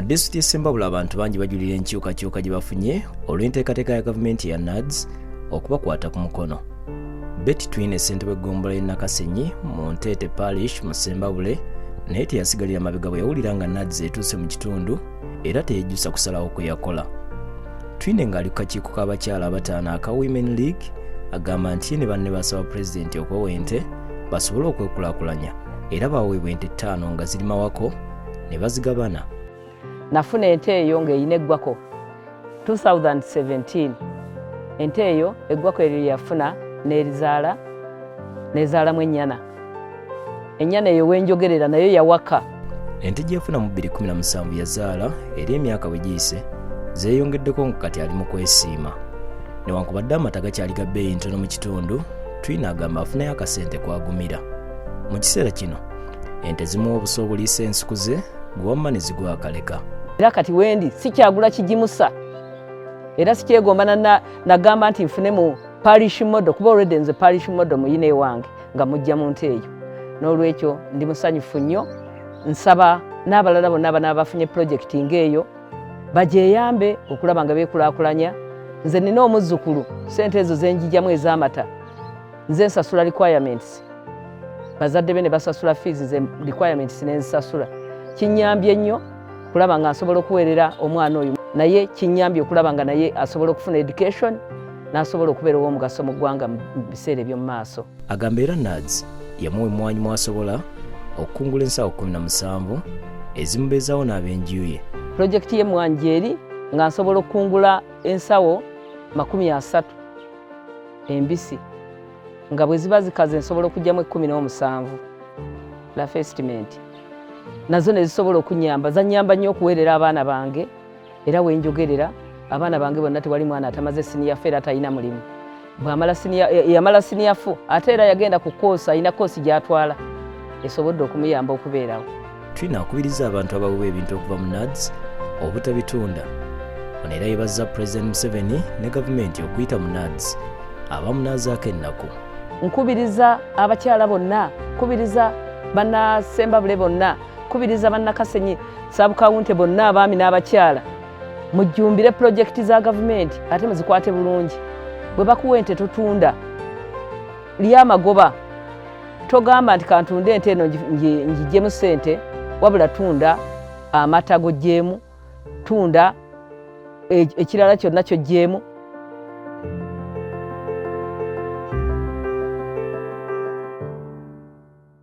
disitulikiti y'Essembabule abantu bangi bajulira enkyukakyuka gye bafunye olw'enteekateeka ya gavumenti ya NAADS okubakwata ku mukono. Twine ssentebe w'eggombolola y'e Nakasenyi mu NTE Parish mu Ssembabule naye teyasigalira mabega bwe yawulira nga NAADS etuuse mu kitundu era teyejjusa kusalawo kwe yakola. Twine ng'ali ku kakiiko k'abakyala abataano aka Women League agamba nti ye ne banne basaba pulezidenti okubawa ente basobole okwekulaakulanya era baweebwa ente 5 nga ziri mawako ne bazigabana. Nafuna ente eyo ng'eyina eggwako 2017. Ente eyo eggwako eryo yafuna nezaalamu ennyana. Ennyana eyo wenjogerera nayo yawaka. Ente gye yafuna mu 2017 yazaala era emyaka bwe giyise zeeyongeddeko nga kati ali mu kwesiima. Newankubadde amata gakyali ga bbeeyi ntono mu kitundu, Twine agamba afunayo akasente kwagumira. Mu kiseera kino ente zimuwa obuso obuliisa ensuku ze gwe wamma ne zigwa akaleka. Era kati wendi sikyagula kigimusa era sikyegomba nagamba nti nfune mu parish model kuba already nze parish model muyine wange nga mujja mu nte eyo. N'olwekyo ndi musanyufu nnyo, nsaba n'abalala bonna abanaabafunye project ng'eyo bagyeyambe okulaba nga beekulaakulanya. Nze nina omuzzukulu, sente ezo zenjijjamu ez'amata nze nsasula requirements, bazadde be ne basasula fees ze requirements nenzisasula. Kinnyambye nnyo kulaba nga nsobola okuweerera omwana oyo, naye kinnyambye okulaba nga naye asobola okufuna education n'asobola okubeera ow'omugaso mu ggwanga mu biseera eby'omu maaso. Agamba era NAADS yamuwa emmwanyi mwasobola okukungula ensawo 17 ezimubeezaawo n'ab'enju ye. Pulojekiti y'emmwanyi gy'eri nga nsobola okukungula ensawo 30 embisi nga bwe ziba zikaze nsobola okugyamu 17 la festimenti. Nazo ne zisobola okunyamba, zannyamba nnyo okuweerera abaana bange era wenjogerera abaana bange bonna tewali mwana atamaze siniya fu era talina mulimu. Yamala siniya fu ate era yagenda ku koosi, alina koosi gy'atwala esobodde okumuyamba okubeerawo. Twine akubiriza abantu abaweebwa ebintu okuva mu NAADS obutabitunda. Ono era yeebazza Pulezidenti Museveni ne gavumenti okuyita mu NAADS abamunaazaako ennaku. Nkubiriza abakyala bonna, nkubiriza banna Ssembabule bonna, nkubiriza banna Nakasenyi, Ssaabukawunti bonna abaami n'abakyala mujjumbire pulojekiti za gavumenti ate muzikwate bulungi. Bwe bakuwa ente totunda lyamagoba, togamba nti kantunde ente eno ngigyemu ssente, wabula tunda amata goggyemu, tunda ekirala kyonna kyoggyemu.